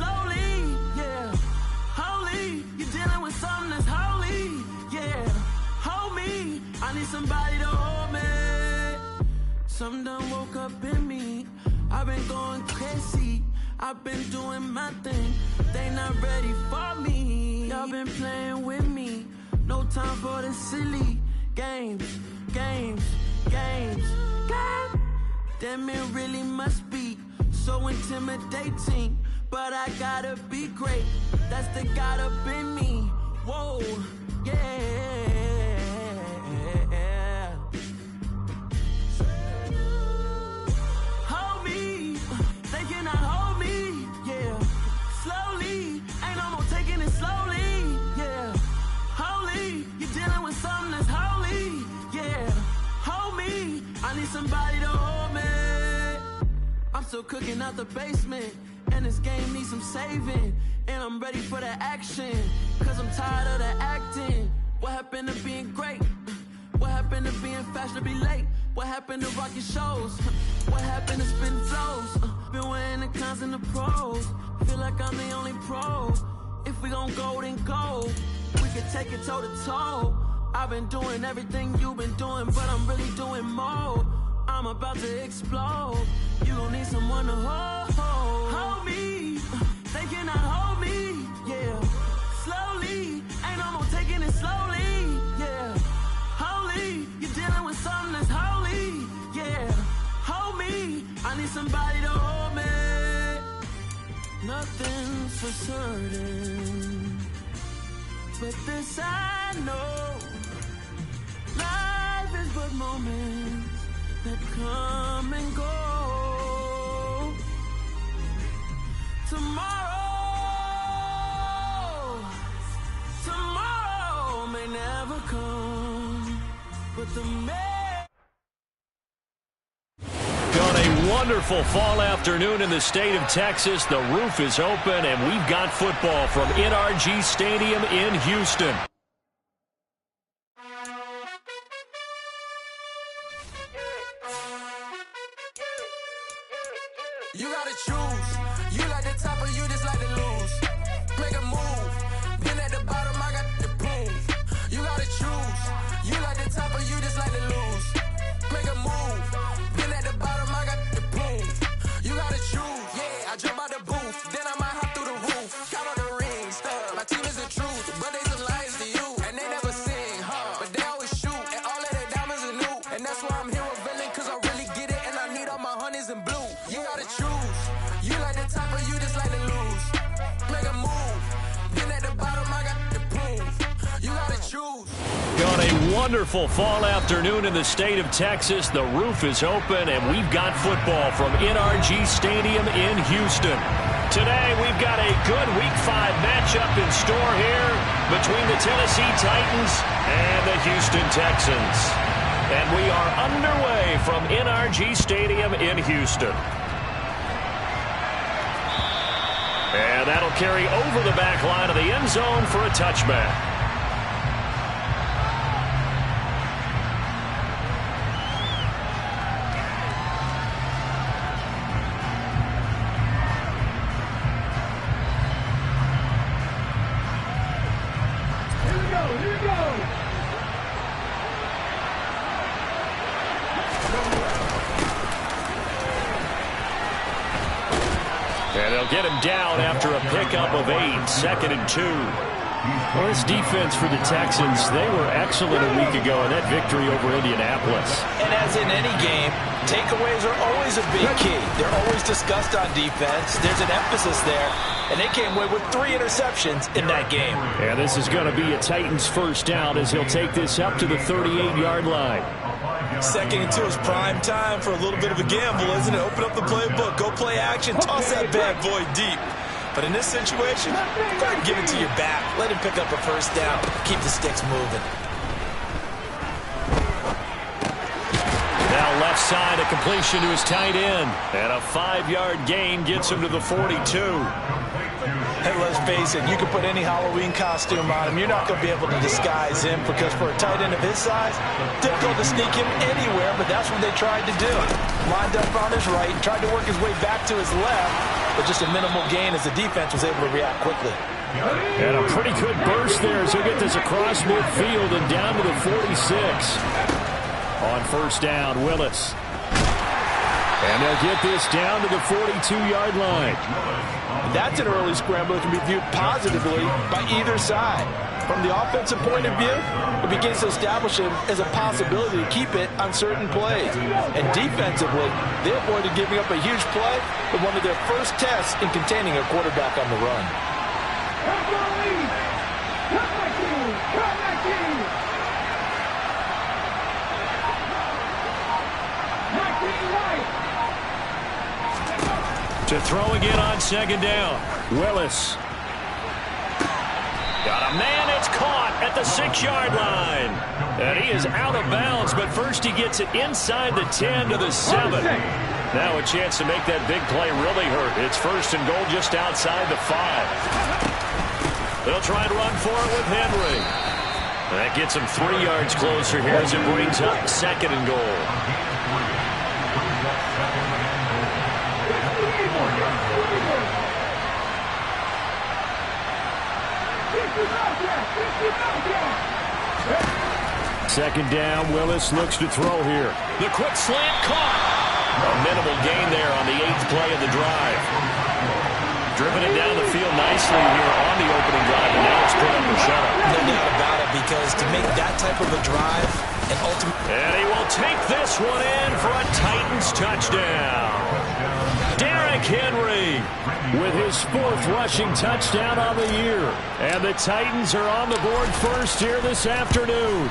slowly, yeah. Holy, you're dealing with something that's holy, yeah. Hold me, I need somebody to hold me. Something done woke up in me. I've been going crazy. I've been doing my thing. They not ready for me. Y'all been playing with me. No time for the silly games, games, games. God damn, it really must be so intimidating. But I gotta be great. That's the God up in me. Whoa, yeah. Hold me, they cannot hold me, yeah. Slowly, ain't no more taking it slowly, yeah. Holy, you're dealing with something that's holy, yeah. Hold me, I need somebody to hold me. I'm still cooking out the basement, and this game needs some saving. And I'm ready for the action, cause I'm tired of the acting. What happened to being great? What happened to being fashionably late? What happened to rocking shows? What happened to spin flows? Been wearing the cons and the pros. Feel like I'm the only pro. If we gon' go, then go. We can take it toe to toe. I've been doing everything you've been doing, but I'm really doing more. I'm about to explode. You gon' need someone to hold me. They cannot hold me, yeah. Slowly, ain't no more taking it slowly, yeah. Holy, you're dealing with something that's holy, yeah. Hold me, I need somebody to hold me. Nothing's for certain, but this I know. Life is but moments that come and go. Tomorrow may never come, but the man. On a wonderful fall afternoon in the state of Texas, the roof is open, and we've got football from NRG Stadium in Houston. You gotta choose. You like the top or you just like to lose. Make a move. Been at the bottom, I got the proof. You gotta choose. You like the top or you just like to lose. Make a move. Been at the bottom, I got the proof. You gotta choose. Yeah, I jump out the booth, then I might hop through the roof. Count on the rings, my team is the truth, but they some lies to you, and they never sing, but they always shoot, and all of their diamonds are new, and that's why I'm here revealing, cause I really get it, and I need all my honeys in blue. You gotta choose. You like the top or you just like to lose. Make a move. Been at the bottom, I got the proof. You gotta choose. On a wonderful fall afternoon in the state of Texas, the roof is open, and we've got football from NRG Stadium in Houston. Today, we've got a good Week 5 matchup in store here between the Tennessee Titans and the Houston Texans. And we are underway from NRG Stadium in Houston. And that'll carry over the back line of the end zone for a touchback. And they'll get him down after a pickup of 8, 2nd and 2. Well, this defense for the Texans, they were excellent a week ago in that victory over Indianapolis. And as in any game, takeaways are always a big key. They're always discussed on defense. There's an emphasis there, and they came away with 3 interceptions in that game. And this is going to be a Titans first down as he'll take this up to the 38-yard line. 2nd and 2 is prime time for a little bit of a gamble, isn't it? Open up the playbook, go play action, toss that bad boy deep. But in this situation, go ahead and give it to your back. Let him pick up a first down. Keep the sticks moving. Now left side, a completion to his tight end. And a 5-yard gain gets him to the 42. And let's face it, you can put any Halloween costume on him. You're not going to be able to disguise him because for a tight end of his size, difficult to sneak him anywhere, but that's what they tried to do. Lined up on his right, tried to work his way back to his left, but just a minimal gain as the defense was able to react quickly. And a pretty good burst there as he'll get this across midfield and down to the 46. On first down, Willis. And they'll get this down to the 42-yard line. That's an early scramble that can be viewed positively by either side. From the offensive point of view, it begins to establish him as a possibility to keep it on certain plays. And defensively, they avoided giving up a huge play with one of their first tests in containing a quarterback on the run. To throw again on second down. Willis. Got a man, it's caught at the 6-yard line. And he is out of bounds, but first he gets it inside the 10 to the 7. Now a chance to make that big play really hurt. It's first and goal just outside the 5. They'll try and run for it with Henry. That gets him 3 yards closer here as it brings up second and goal. Second down, Willis looks to throw here. The quick slant caught. A minimal gain there on the 8th play of the drive. Driven it down the field nicely here on the opening drive, and now it's put up a shutout. No doubt about it, because to make that type of a drive and ultimately... And he will take this one in for a Titans touchdown. Derrick Henry with his 4th rushing touchdown on the year. And the Titans are on the board first here this afternoon.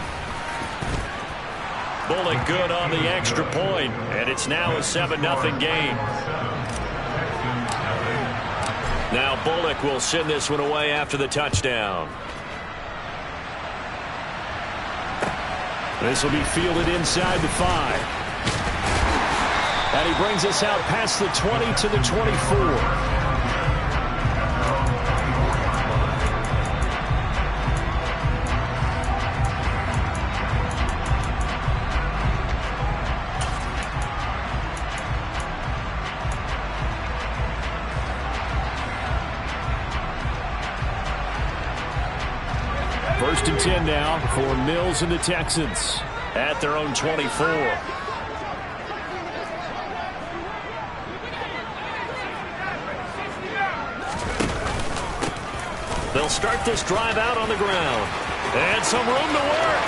Bullock good on the extra point, and it's now a 7-0 game. Now Bullock will send this one away after the touchdown. This will be fielded inside the 5. And he brings us out past the 20 to the 24. First and 10 now for Mills and the Texans at their own 24. They'll start this drive out on the ground. And some room to work.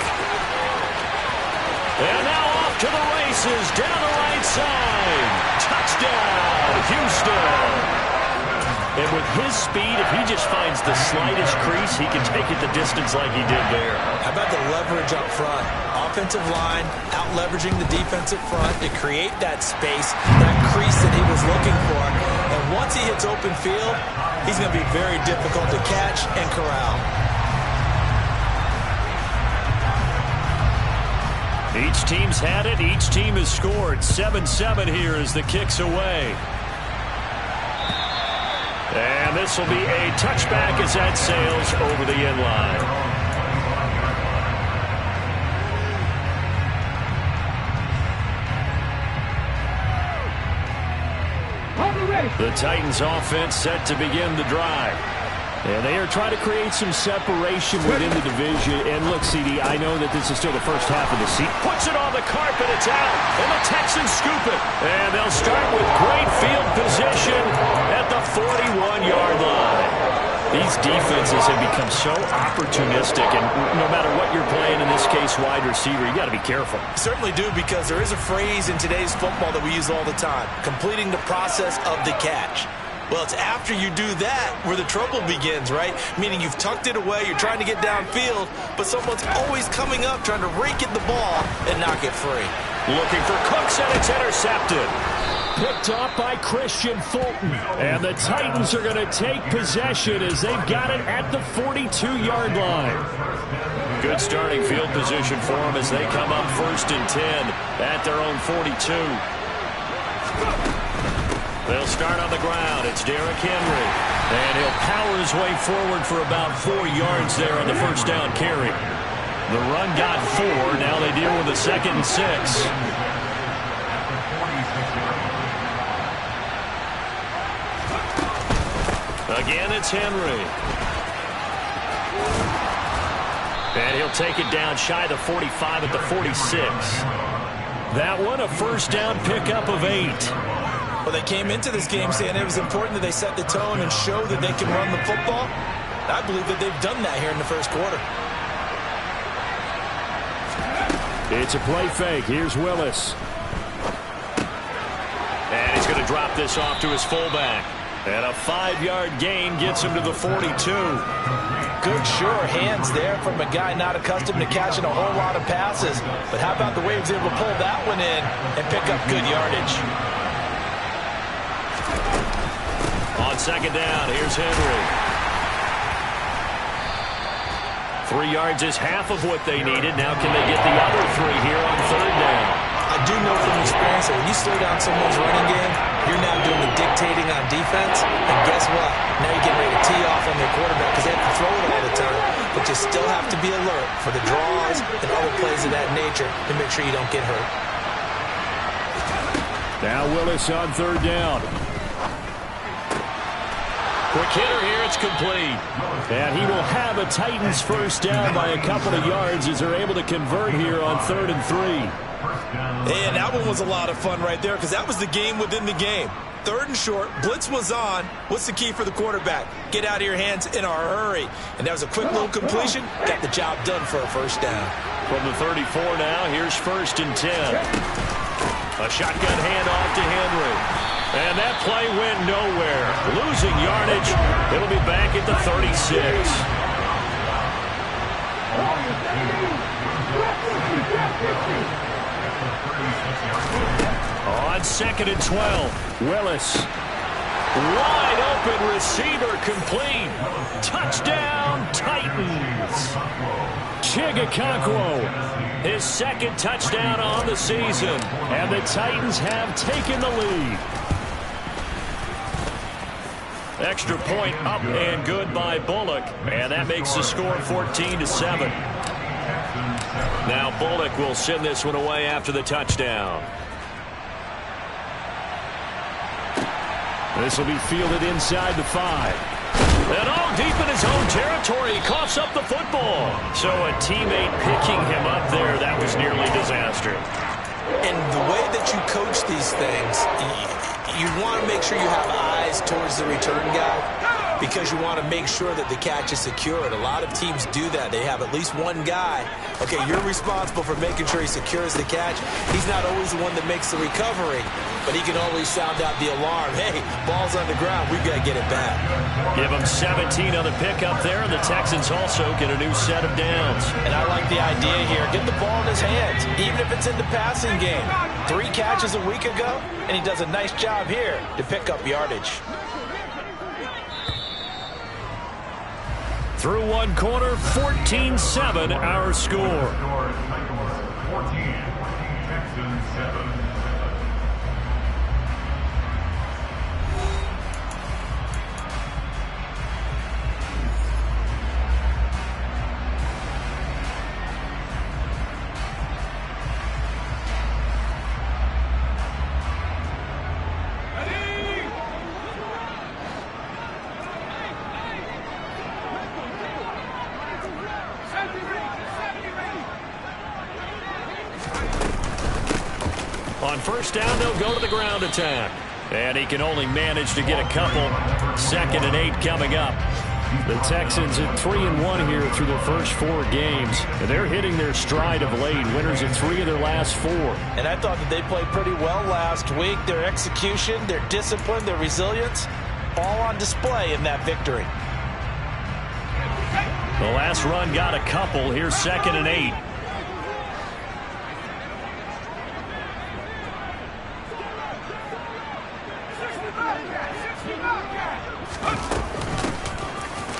And now off to the races down the right side. Touchdown, Houston. And with his speed, if he just finds the slightest crease, he can take it the distance like he did there. How about the leverage up front? Offensive line, out leveraging the defensive front to create that space, that crease that he was looking for. And once he hits open field, he's going to be very difficult to catch and corral. Each team's had it. Each team has scored. 7-7 here as the kick's away. And this will be a touchback as that sails over the end line. The Titans offense set to begin the drive. And they are trying to create some separation within the division. And look, CD, I know that this is still the first half of the season. Puts it on the carpet, it's out. And the Texans scoop it. And they'll start with great field position at the 41-yard line. These defenses have become so opportunistic, and no matter what you're playing, in this case, wide receiver, you got to be careful. Certainly do, because there is a phrase in today's football that we use all the time, completing the process of the catch. Well, it's after you do that where the trouble begins, right? Meaning you've tucked it away, you're trying to get downfield, but someone's always coming up trying to rake at the ball and knock it free. Looking for Cooks, and it's intercepted. Picked off by Christian Fulton. And the Titans are going to take possession as they've got it at the 42-yard line. Good starting field position for them as they come up 1st and 10 at their own 42. They'll start on the ground. It's Derrick Henry. And he'll power his way forward for about 4 yards there on the first down carry. The run got 4. Now they deal with a 2nd and 6. Again, it's Henry. And he'll take it down shy of the 45 at the 46. That one, a first down pickup of 8. Well, they came into this game saying it was important that they set the tone and show that they can run the football. I believe that they've done that here in the first quarter. It's a play fake. Here's Willis. And he's going to drop this off to his fullback. And a 5-yard gain gets him to the 42. Good, sure hands there from a guy not accustomed to catching a whole lot of passes. But how about the way he was able to pull that one in and pick up good yardage? On second down, here's Henry. 3 yards is half of what they needed. Now can they get the other 3 here on third down? I do know from experience that when you slow down someone's running game, you're now doing the dictating on defense. And guess what? Now you're getting ready to tee off on their quarterback because they have to throw it all the time. But you still have to be alert for the draws and other plays of that nature to make sure you don't get hurt. Now Willis on third down. Quick hitter here, it's complete. And he will have a Titans first down by a couple of yards as they're able to convert here on 3rd and 3. And that one was a lot of fun right there because that was the game within the game. 3rd and short, blitz was on. What's the key for the quarterback? Get out of your hands in a hurry. And that was a quick little completion. Got the job done for a first down. From the 34 now, here's 1st and 10. A shotgun handoff to Henry. And that play went nowhere. Losing yardage. It'll be back at the 36. On 2nd and 12, Willis. Wide open receiver complete. Touchdown, Titans. Chigakonkwo, his 2nd touchdown on the season. And the Titans have taken the lead. Extra point up and good by Bullock. And that makes the score 14-7. Now Bullock will send this one away after the touchdown. This will be fielded inside the 5. And all deep in his own territory, he coughs up the football. So a teammate picking him up there, that was nearly disaster. And the way that you coach these things, you want to make sure you have eyes towards the return guy because you want to make sure that the catch is secured. A lot of teams do that. They have at least one guy. Okay, you're responsible for making sure he secures the catch. He's not always the one that makes the recovery, but he can always sound out the alarm. Hey, ball's on the ground. We've got to get it back. Give him 17 on the pickup there, and the Texans also get a new set of downs. And I like the idea here. Get the ball in his hands, even if it's in the passing game. 3 catches a week ago, and he does a nice job here to pick up yardage. Through one quarter, 14-7 our score. On first down, they'll go to the ground attack. And he can only manage to get a couple. 2nd and 8 coming up. The Texans at 3-1 here through their first 4 games. And they're hitting their stride of late. Winners of 3 of their last 4. And I thought that they played pretty well last week. Their execution, their discipline, their resilience, all on display in that victory. The last run got a couple. Here's 2nd and 8.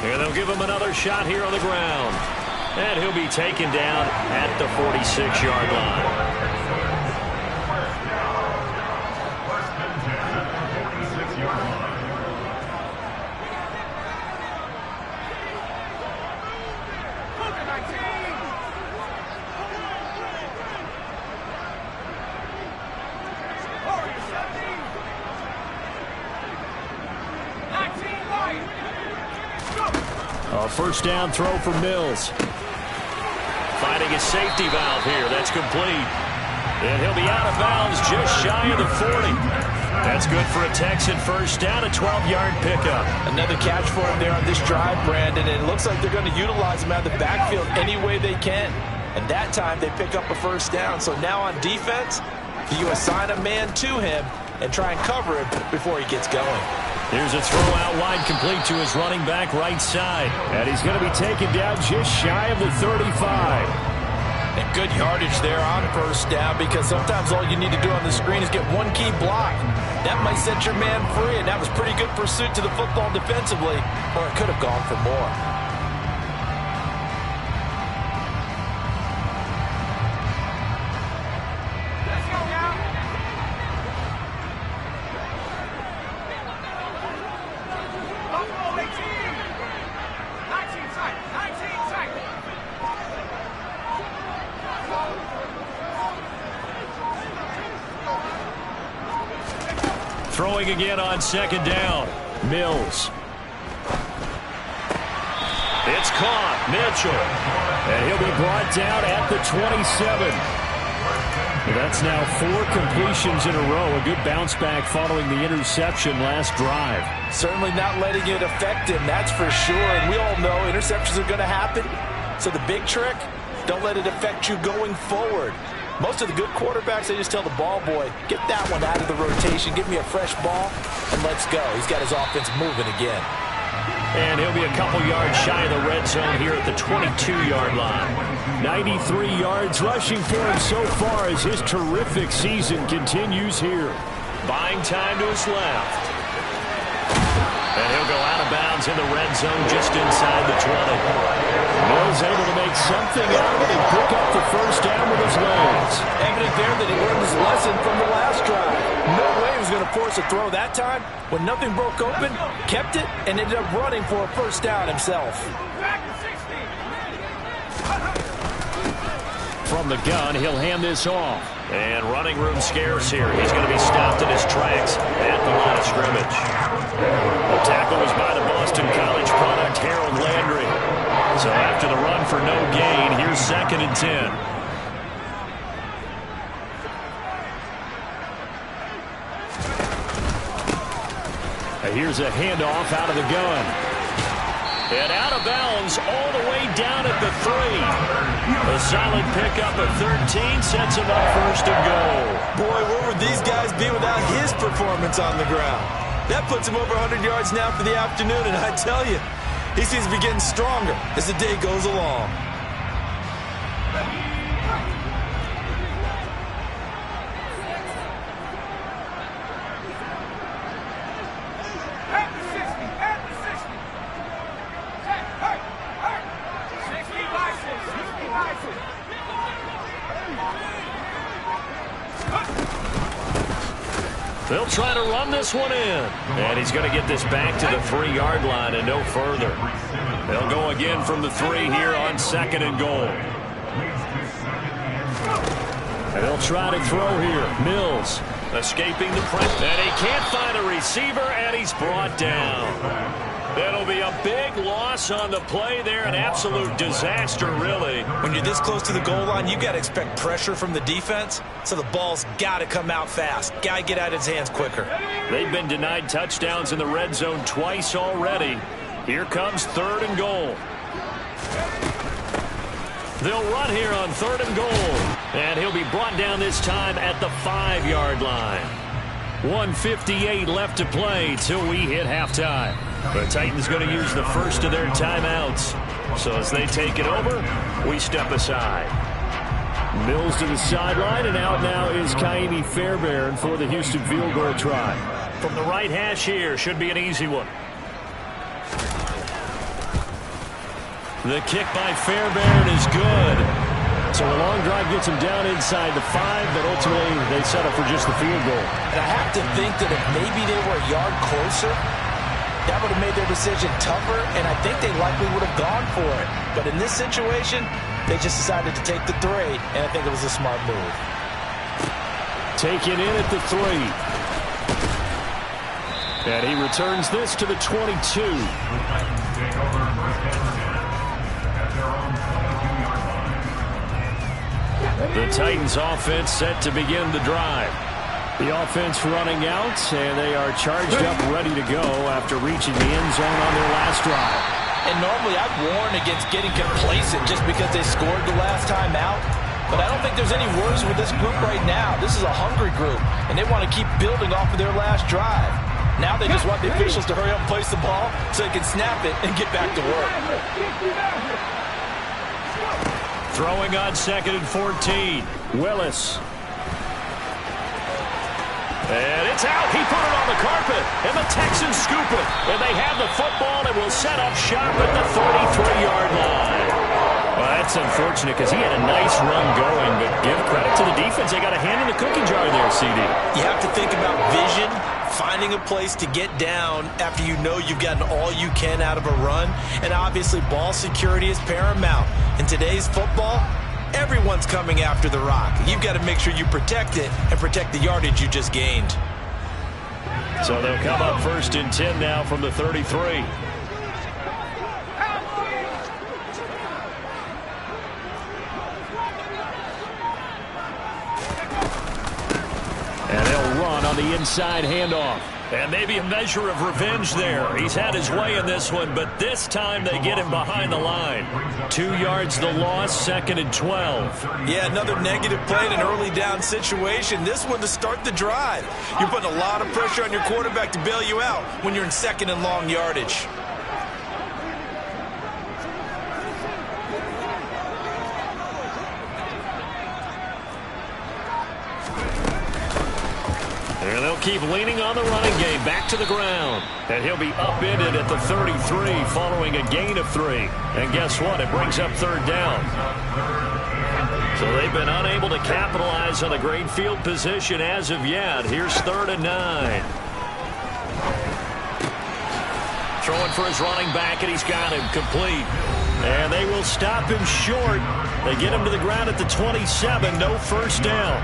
And they'll give him another shot here on the ground. And he'll be taken down at the 46-yard line. A first down throw for Mills. Finding a safety valve here. That's complete. And he'll be out of bounds just shy of the 40. That's good for a Texan first down, a 12-yard pickup. Another catch for him there on this drive, Brandon, and it looks like they're going to utilize him out of the backfield any way they can. And that time they pick up a first down. So now on defense, you assign a man to him and try and cover him before he gets going. Here's a throw out wide complete to his running back right side. And he's going to be taken down just shy of the 35. And good yardage there on first down, because sometimes all you need to do on the screen is get one key block. That might set your man free, and that was pretty good pursuit to the football defensively, or it could have gone for more. Throwing again on second down. Mills. It's caught. Mitchell. And he'll be brought down at the 27. That's now 4 completions in a row. A good bounce back following the interception last drive. Certainly not letting it affect him, that's for sure. And we all know interceptions are going to happen. So the big trick, don't let it affect you going forward. Most of the good quarterbacks, they just tell the ball boy, get that one out of the rotation, give me a fresh ball, and let's go. He's got his offense moving again. And he'll be a couple yards shy of the red zone here at the 22-yard line. 93 yards rushing for him so far as his terrific season continues here. Buying time to his left. And he'll go out of bounds in the red zone just inside the 20. Mills able to make something out of it and pick up the first down with his legs. Evident there that he learned his lesson from the last drive. No way he was going to force a throw that time. When nothing broke open, kept it, and ended up running for a first down himself. From the gun, he'll hand this off. And running room scarce here. He's going to be stopped in his tracks at the line of scrimmage. The tackle was by the Boston College product, Harold Landry. So after the run for no gain, here's 2nd and 10. Here's a handoff out of the gun. And out of bounds all the way down at the 3. A solid pickup of 13 sets him up first and goal. Boy, where would these guys be without his performance on the ground? That puts him over 100 yards now for the afternoon, and I tell you, he seems to be getting stronger as the day goes along. They'll try to run this one in. And he's going to get this back to the 3-yard line and no further. They'll go again from the 3 here on 2nd and goal. And they'll try to throw here. Mills escaping the press. And he can't find a receiver, and he's brought down. That'll be a big loss on the play there. An absolute disaster, really. When you're this close to the goal line, you got to expect pressure from the defense. So the ball's got to come out fast. Got to get out of his hands quicker. They've been denied touchdowns in the red zone twice already. Here comes 3rd and goal. They'll run here on 3rd and goal. And he'll be brought down this time at the 5-yard line. 1:58 left to play till we hit halftime. The Titans going to use the first of their timeouts. So as they take it over, we step aside. Mills to the sideline, and out now is Kaimi Fairbairn for the Houston field goal try. From the right hash here, should be an easy one. The kick by Fairbairn is good. So a long drive gets him down inside the 5, but ultimately they settle for just the field goal. And I have to think that if maybe they were a yard closer, that would have made their decision tougher, and I think they likely would have gone for it. But in this situation, they just decided to take the 3, and I think it was a smart move. Taken in at the 3. And he returns this to the 22. The Titans offense set to begin the drive. The offense running out, and they are charged up, ready to go after reaching the end zone on their last drive. And normally I'd warn against getting complacent just because they scored the last time out. But I don't think there's any worries with this group right now. This is a hungry group, and they want to keep building off of their last drive. Now they just want the officials to hurry up and place the ball so they can snap it and get back to work. Throwing on 2nd and 14. Willis. And it's out. He put it on the carpet. And the Texans scoop it. And they have the football and will set up shop at the 33-yard line. Well, that's unfortunate because he had a nice run going. But give credit to the defense. They got a hand in the cookie jar there, CD. You have to think about vision, finding a place to get down after you know you've gotten all you can out of a run. And obviously ball security is paramount. In today's football, everyone's coming after the rock. You've got to make sure you protect it and protect the yardage you just gained. So they'll come up 1st and 10 now from the 33. And they'll run on the inside handoff. And maybe a measure of revenge there. He's had his way in this one, but this time they get him behind the line. 2 yards the loss, 2nd and 12. Yeah, another negative play in an early down situation. This one to start the drive. You're putting a lot of pressure on your quarterback to bail you out when you're in 2nd and long yardage. And they'll keep leaning on the running game back to the ground. And he'll be upended at the 33 following a gain of 3. And guess what? It brings up 3rd down. So they've been unable to capitalize on a great field position as of yet. Here's 3rd and 9. Throwing for his running back, and he's got him complete. And they will stop him short. They get him to the ground at the 27. No first down.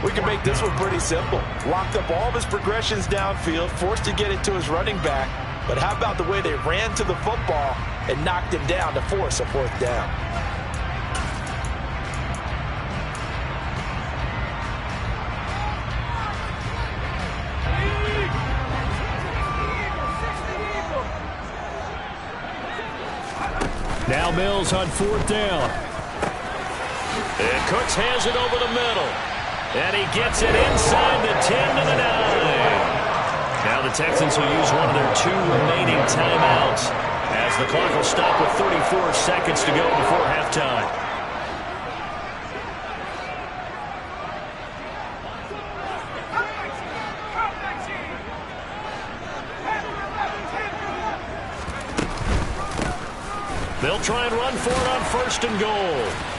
We can make this one pretty simple. Locked up all of his progressions downfield, forced to get it to his running back. But how about the way they ran to the football and knocked him down to force a 4th down? Now Mills on 4th down. And Cooks has it over the middle. And he gets it inside the 10 to the 9. Now the Texans will use one of their 2 remaining timeouts as the clock will stop with 34 seconds to go before halftime. They'll try and run for it on 1st and goal.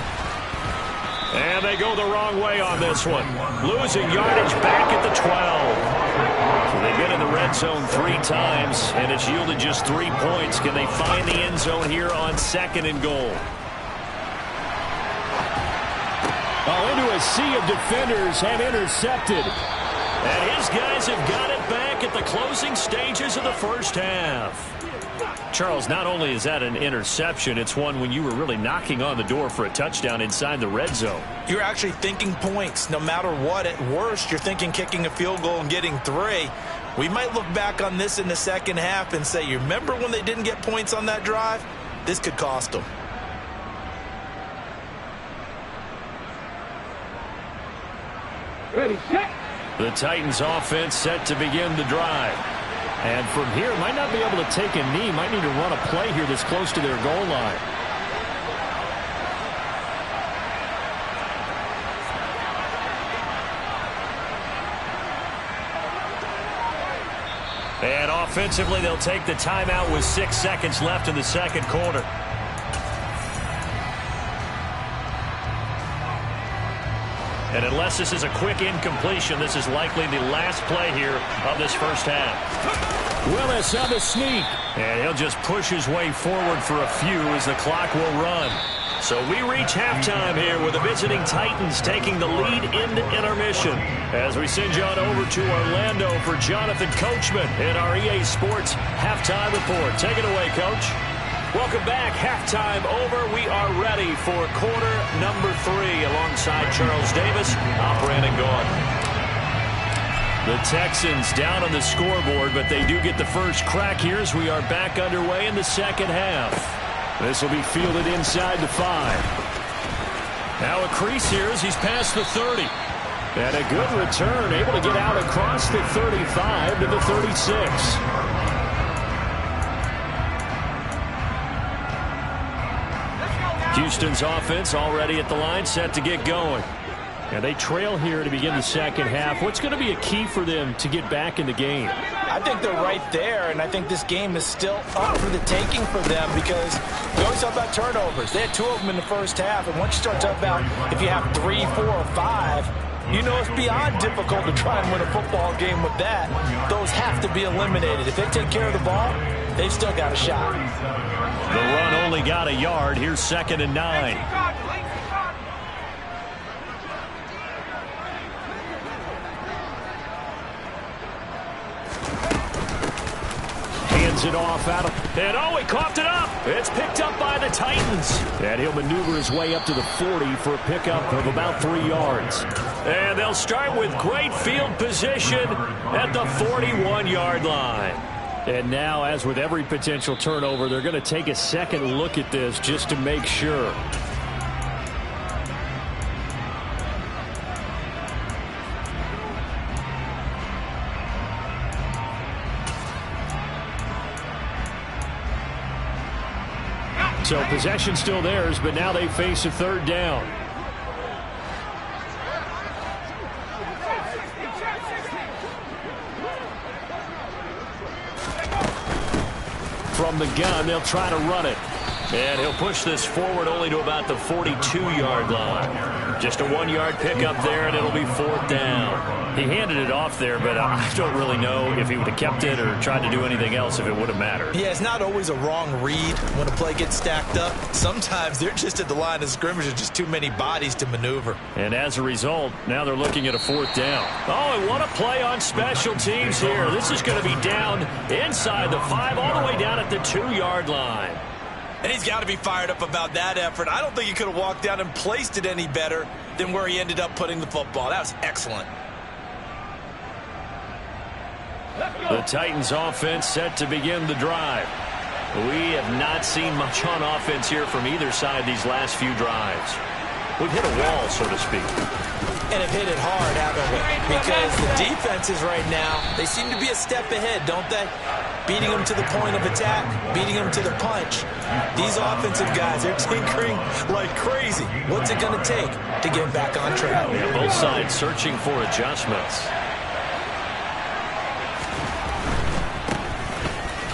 And they go the wrong way on this one. Losing yardage back at the 12. So they've been in the red zone 3 times, and it's yielded just 3 points. Can they find the end zone here on 2nd and goal? Oh, into a sea of defenders and intercepted. And his guys have got it back at the closing stages of the first half. Charles, not only is that an interception, it's one when you were really knocking on the door for a touchdown inside the red zone. You're actually thinking points no matter what. At worst, you're thinking kicking a field goal and getting 3. We might look back on this in the second half and say, you remember when they didn't get points on that drive? This could cost them. Ready, set. The Titans offense set to begin the drive. And from here, might not be able to take a knee. Might need to run a play here that's close to their goal line. And offensively, they'll take the timeout with 6 seconds left in the second quarter. And unless this is a quick incompletion, this is likely the last play here of this first half. Willis on the sneak. And he'll just push his way forward for a few as the clock will run. So we reach halftime here with the visiting Titans taking the lead into intermission. As we send you on over to Orlando for Jonathan Coachman in our EA Sports Halftime Report. Take it away, Coach. Welcome back. Halftime over. We are ready for quarter number 3 alongside Charles Davis. I'm Brandon Gordon. The Texans down on the scoreboard, but they do get the first crack here as we are back underway in the second half. This will be fielded inside the 5. Now a crease here as he's past the 30. And a good return, able to get out across the 35 to the 36. Houston's offense already at the line, set to get going. And they trail here to begin the second half. What's going to be a key for them to get back in the game? I think they're right there, and I think this game is still up for the taking for them because we always talk about turnovers. They had 2 of them in the first half, and once you start talking about if you have 3, 4, or 5, you know it's beyond difficult to try and win a football game with that. Those have to be eliminated. If they take care of the ball, they've still got a shot. The run only got a yard. Here's 2nd and 9. Hands it off out of, and oh, he coughed it up. It's picked up by the Titans. And he'll maneuver his way up to the 40 for a pickup of about 3 yards. And they'll start with great field position at the 41-yard line. And now, as with every potential turnover, they're going to take a second look at this just to make sure. So possession still theirs, but now they face a 3rd down. From the gun, they'll try to run it. And he'll push this forward only to about the 42-yard line. Just a 1-yard pickup there, and it'll be 4th down. He handed it off there, but I don't really know if he would have kept it or tried to do anything else if it would have mattered. Yeah, it's not always a wrong read when a play gets stacked up. Sometimes they're just at the line of scrimmage. There's just too many bodies to maneuver. And as a result, now they're looking at a 4th down. Oh, and what a play on special teams here. This is going to be down inside the 5, all the way down at the 2-yard line. And he's got to be fired up about that effort. I don't think he could have walked down and placed it any better than where he ended up putting the football. That was excellent. The Titans offense set to begin the drive. We have not seen much on offense here from either side these last few drives. We've hit a wall, so to speak. And have hit it hard, haven't we? Because the defenses right now, they seem to be a step ahead, don't they? Beating them to the point of attack, beating them to the punch. These offensive guys, they're tinkering like crazy. What's it going to take to get back on track? Yeah, both sides searching for adjustments.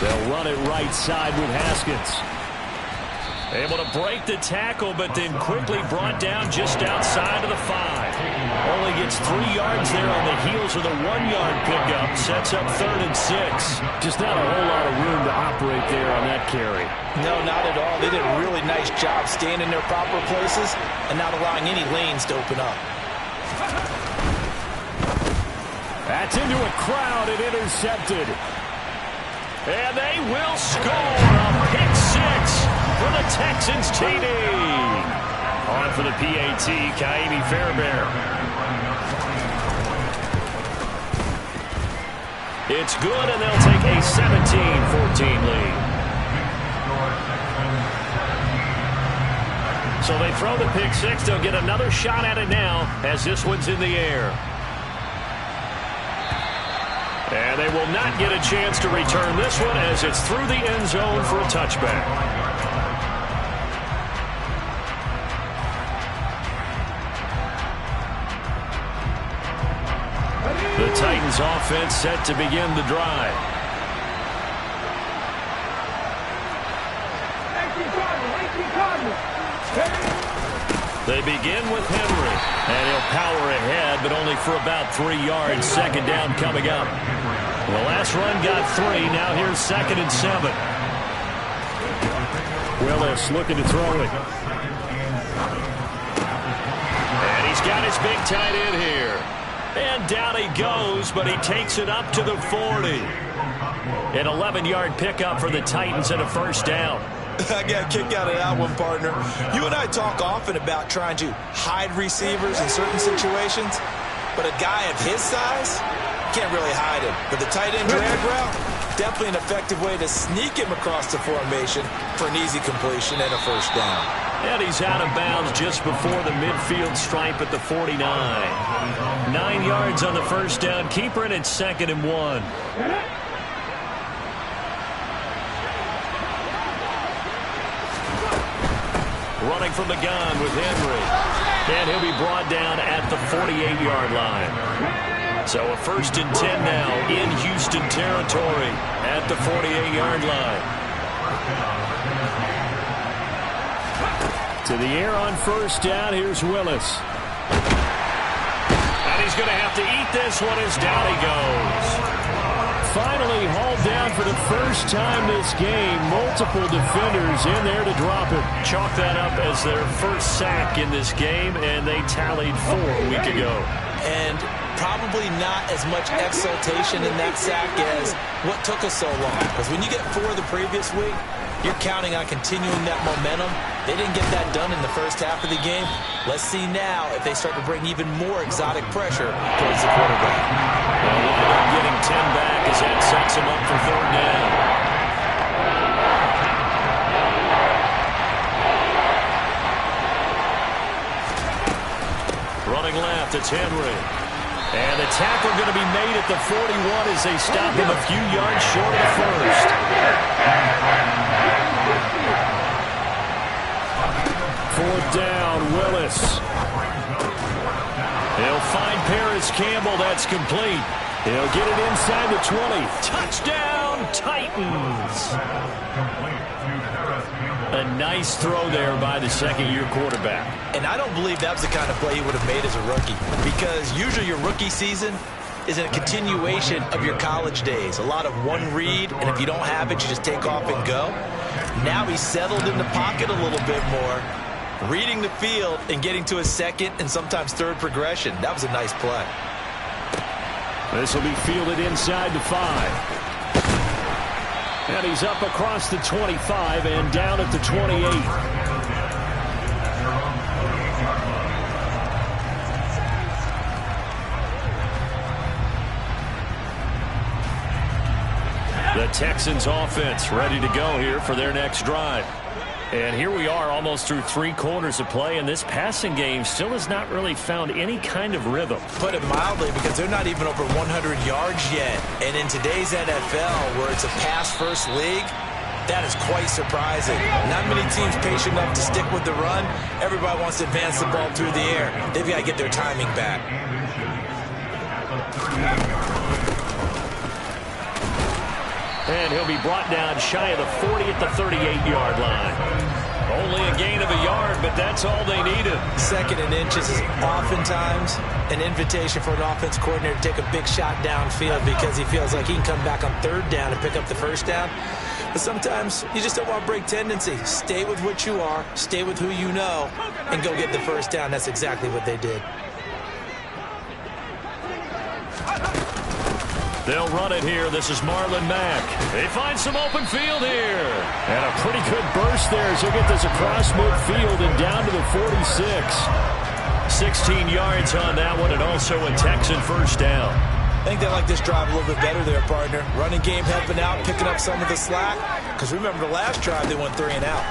They'll run it right side with Haskins. Able to break the tackle, but then quickly brought down just outside of the 5. Only gets 3 yards there on the heels of the 1-yard pickup. Sets up 3rd and 6. Just not a whole lot of room to operate there on that carry. No, not at all. They did a really nice job staying in their proper places and not allowing any lanes to open up. That's into a crowd and intercepted. And they will score a pick 6 for the Texans TD. On for the PAT, Kaimi Fairbairn. It's good, and they'll take a 17-14 lead. So they throw the pick 6. They'll get another shot at it now as this one's in the air. And they will not get a chance to return this one as it's through the end zone for a touchback. The Titans offense set to begin the drive. They begin with Henry, and he'll power ahead, but only for about 3 yards. 2nd down coming up. The last run got 3. Now here's 2nd and 7. Willis looking to throw it. And he's got his big tight end here. And down he goes, but he takes it up to the 40. An 11-yard pickup for the Titans and a 1st down. I got a kick out of that one, partner. You and I talk often about trying to hide receivers in certain situations, but a guy of his size can't really hide him. But the tight end drag route, definitely an effective way to sneak him across the formation for an easy completion and a first down. And he's out of bounds just before the midfield stripe at the 49. 9 yards on the first down. Keeper it at 2nd and 1. Running from the gun with Henry. And he'll be brought down at the 48-yard line. So a 1st and 10 now in Houston territory at the 48-yard line. To the air on first down. Here's Willis. And he's going to have to eat this one as down he goes. Finally hauled down for the first time this game. Multiple defenders in there to drop it. Chalk that up as their first sack in this game, and they tallied 4 a week ago. And probably not as much exultation in that sack as what took us so long. Because when you get 4 the previous week, you're counting on continuing that momentum. They didn't get that done in the first half of the game. Let's see now if they start to bring even more exotic pressure towards the quarterback. Well, we'll end up getting 10 back as that sets him up for 3rd down. Running left, it's Henry. And the tackle going to be made at the 41 as they stop him a few yards short of the first. 4th down, Willis. He'll find Paris Campbell. That's complete. He'll get it inside the 20. Touchdown, Titans. A nice throw there by the 2nd-year quarterback. And I don't believe that was the kind of play he would have made as a rookie, because usually your rookie season is a continuation of your college days. A lot of one read, and if you don't have it, you just take off and go. Now he's settled in the pocket a little bit more, reading the field and getting to his 2nd and sometimes 3rd progression. That was a nice play. This will be fielded inside the 5. And he's up across the 25 and down at the 28. The Texans offense ready to go here for their next drive. And here we are almost through 3 quarters of play, and this passing game still has not really found any kind of rhythm. Put it mildly, because they're not even over 100 yards yet. And in today's NFL, where it's a pass-first league, that is quite surprising. Not many teams patient enough to stick with the run. Everybody wants to advance the ball through the air. They've got to get their timing back. And he'll be brought down shy of the 40 at the 38-yard line. Only a gain of a yard, but that's all they needed. 2nd and inches is oftentimes an invitation for an offense coordinator to take a big shot downfield because he feels like he can come back on 3rd down and pick up the first down. But sometimes you just don't want to break tendency. Stay with what you are, stay with who you know, and go get the first down. That's exactly what they did. They'll run it here. This is Marlon Mack. They find some open field here. And a pretty good burst there as he'll get this across midfield and down to the 46. 16 yards on that one, and also a Texan first down. I think they like this drive a little bit better there, partner. Running game helping out, picking up some of the slack. Because remember the last drive, they went 3 and out.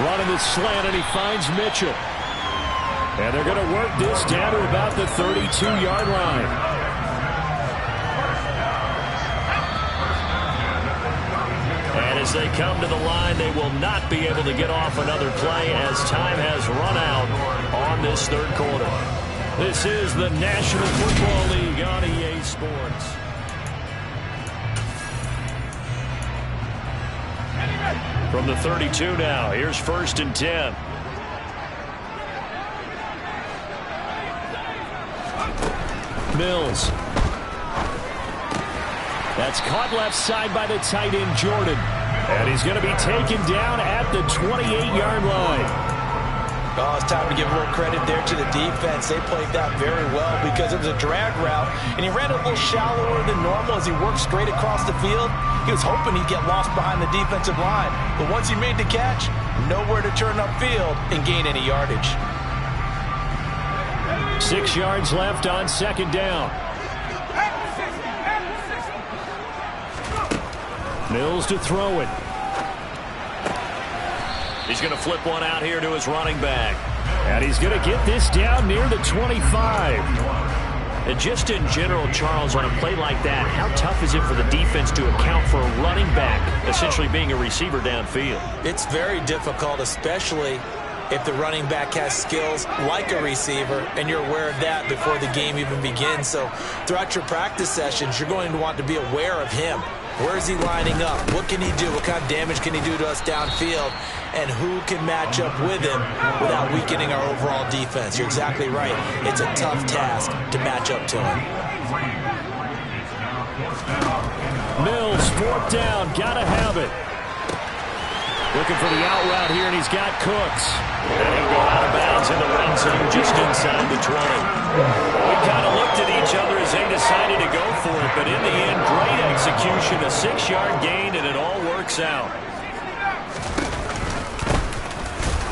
Running the slant, and he finds Mitchell. And they're going to work this down to about the 32-yard line. And as they come to the line, they will not be able to get off another play as time has run out on this 3rd quarter. This is the National Football League on EA Sports. From the 32 now, here's 1st and 10. Mills. That's caught left side by the tight end, Jordan. And he's going to be taken down at the 28-yard line. Oh, it's time to give a little credit there to the defense. They played that very well because it was a drag route, and he ran a little shallower than normal as he worked straight across the field. He was hoping he'd get lost behind the defensive line, but once he made the catch, nowhere to turn upfield and gain any yardage. 6 yards left on second down. Mills to throw it. He's going to flip one out here to his running back. And he's going to get this down near the 25. And just in general, Charles, on a play like that, how tough is it for the defense to account for a running back essentially being a receiver downfield? It's very difficult, especially if the running back has skills like a receiver, and you're aware of that before the game even begins. So throughout your practice sessions, you're going to want to be aware of him. Where is he lining up? What can he do? What kind of damage can he do to us downfield? And who can match up with him without weakening our overall defense? You're exactly right. It's a tough task to match up to him. Mills, 4th down, gotta have it. Looking for the out route here, and he's got Cooks. And he'll go out of bounds in the red zone just inside the 20. We kind of looked at each other as they decided to go for it, but in the end, great execution, a 6-yard gain, and it all works out.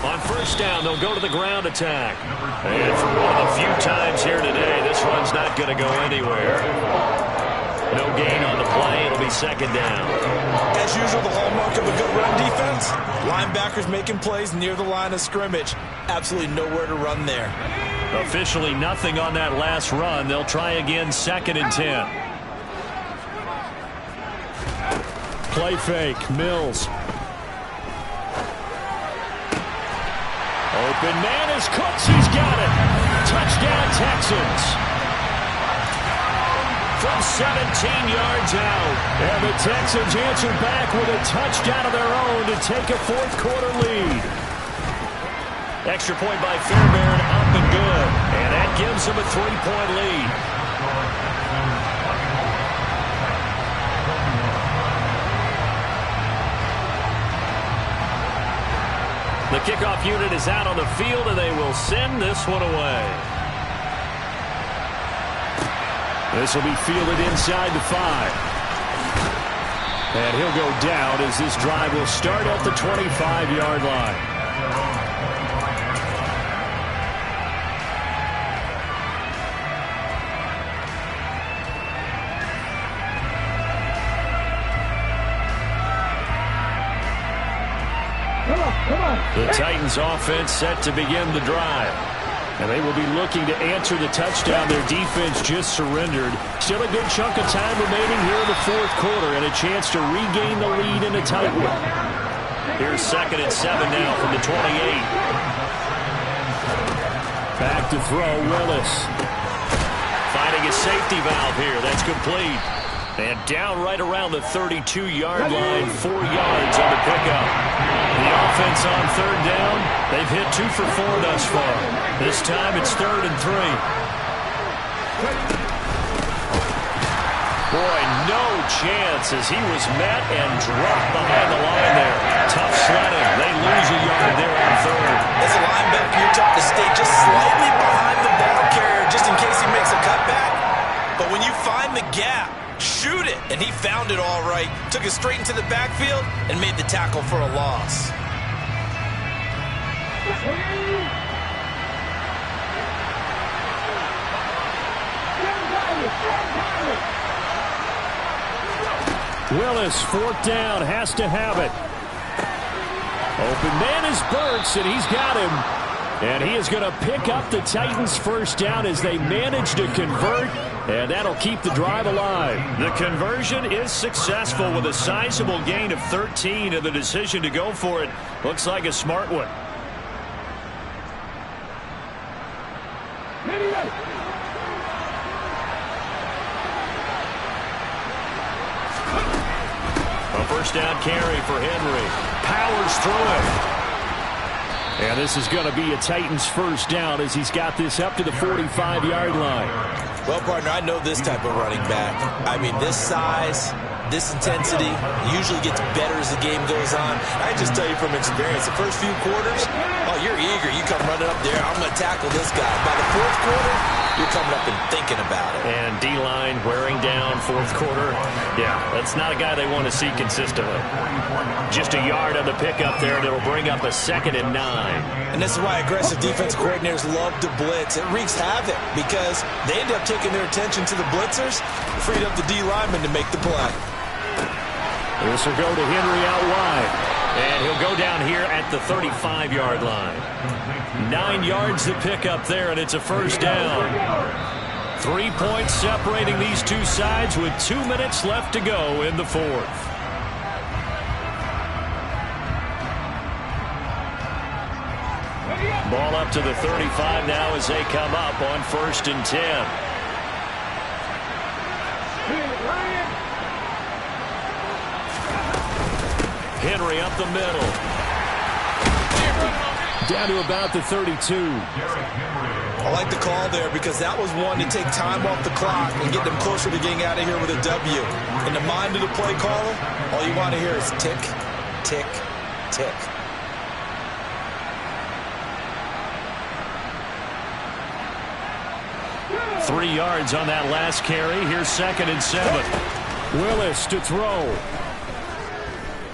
On 1st down, they'll go to the ground attack. And for one of the few times here today, this run's not going to go anywhere. No gain on the play. It'll be 2nd down. As usual, the hallmark of a good run defense, linebackers making plays near the line of scrimmage. Absolutely nowhere to run there. Officially nothing on that last run. They'll try again, 2nd and 10. Play fake, Mills. Open man is Cooks. He's got it. Touchdown, Texans. From 17 yards out. And the Texans answer back with a touchdown of their own to take a 4th quarter lead. Extra point by Fairbairn, up and good. And that gives them a 3-point lead. The kickoff unit is out on the field, and they will send this one away. This will be fielded inside the 5. And he'll go down as this drive will start at the 25-yard line. The Titans offense set to begin the drive. And they will be looking to answer the touchdown their defense just surrendered. Still a good chunk of time remaining here in the 4th quarter and a chance to regain the lead in a tight one. Here's 2nd and 7 now from the 28. Back to throw, Willis. Finding a safety valve here. That's complete. And down right around the 32-yard line, 4 yards on the pickup. The offense on 3rd down, they've hit 2 for 4 thus far. This time it's 3rd and 3. Boy, no chance as he was met and dropped behind the line there. Tough sledding. They lose a yard there on 3rd. As a linebacker, you're taught to stay just slightly behind the ball carrier just in case he makes a cutback. But when you find the gap, shoot it. And he found it all right. Took it straight into the backfield and made the tackle for a loss. Willis, 4th down, has to have it. Open man is Burks, and he's got him. And he is going to pick up the Titans' 1st down as they manage to convert. And that'll keep the drive alive. The conversion is successful with a sizable gain of 13, and the decision to go for it looks like a smart one. A 1st down carry for Henry. Powers through it. And this is going to be a Titans 1st down as he's got this up to the 45-yard line. Well, partner, I know this type of running back. I mean, this size, this intensity usually gets better as the game goes on. I just tell you from experience, the first few quarters, oh, you're eager. You come running up there, I'm going to tackle this guy. By the fourth quarter, you're coming up and thinking about it. And D-line wearing down fourth quarter. Yeah, that's not a guy they want to see consistently. Just a yard on the pickup there, and it'll bring up a 2nd and 9. And this is why aggressive defensive coordinators love to blitz. It wreaks havoc because they end up taking their attention to the blitzers, freed up the D lineman to make the play. This will go to Henry out wide. And he'll go down here at the 35-yard line. 9 yards to pick up there, and it's a first down. 3 points separating these two sides with 2 minutes left to go in the fourth. Ball up to the 35 now as they come up on 1st and 10. Henry up the middle. Down to about the 32. I like the call there because that was one to take time off the clock and get them closer to getting out of here with a W. In the mind of the play caller, all you want to hear is tick, tick, tick. Three yards on that last carry. Here's 2nd and 7. Willis to throw.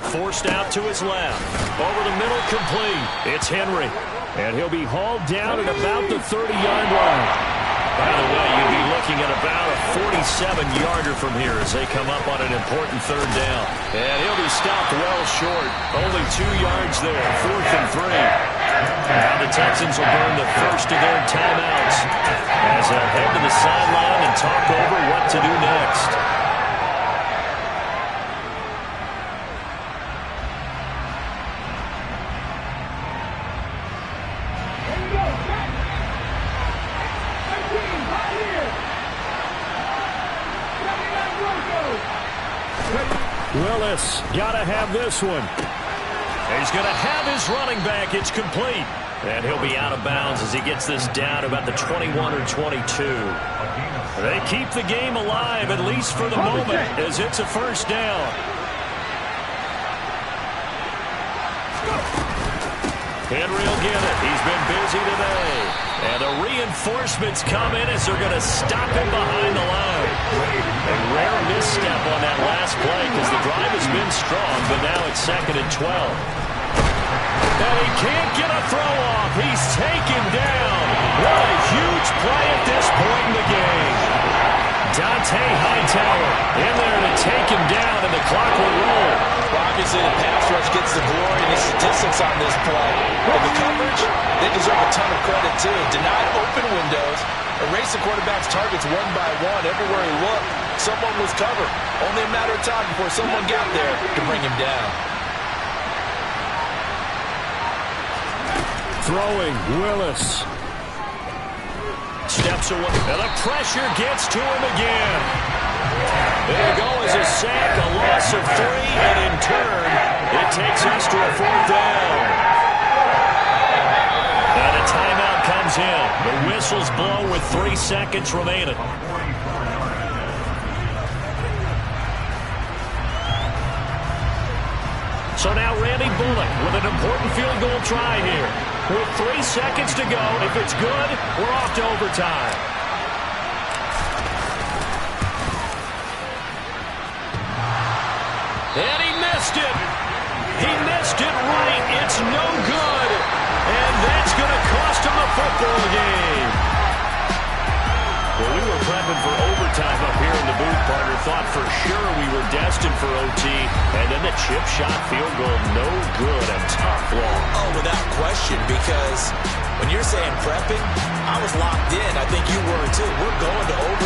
Forced out to his left. Over the middle, complete. It's Henry. And he'll be hauled down at about the 30-yard line. By the way, you'd be looking at about a 47-yarder from here as they come up on an important 3rd down. And he'll be stopped well short. Only 2 yards there. 4th and 3. Now the Texans will burn the first of their timeouts as they'll head to the sideline and talk over what to do next. Willis, gotta have this one. He's going to have his running back. It's complete. And he'll be out of bounds as he gets this down about the 21 or 22. They keep the game alive, at least for the moment, as it's a first down. Henry will get it. He's been busy today. And the reinforcements come in as they're going to stop him behind the line. A rare misstep on that last play because the drive has been strong, but now it's 2nd and 12. And he can't get a throw off. He's taken down. What a huge play at this point in the game. Dante Hightower in there to take him down, and the clock will roll. Well, obviously, the pass rush gets the glory and the statistics on this play. But the coverage, they deserve a ton of credit, too. Denied open windows, erased the quarterback's targets one by one. Everywhere he looked, someone was covered. Only a matter of time before someone got there to bring him down. Throwing, Willis. Steps away, and the pressure gets to him again. There you go as a sack, a loss of 3, and in turn, it takes us to a 4th down. And a timeout comes in. The whistles blow with 3 seconds remaining. So now Randy Bullock with an important field goal try here. With 3 seconds to go, if it's good, we're off to overtime. And he missed it. He missed it right. It's no good. And that's going to cost him a football game. Well, we were prepping for overtime up here in the booth, partner. Thought for sure we were destined for OT. And then the chip shot field goal, no good. A tough loss. Oh, without question, because when you're saying prepping, I was locked in. I think you were too. We're going to overtime.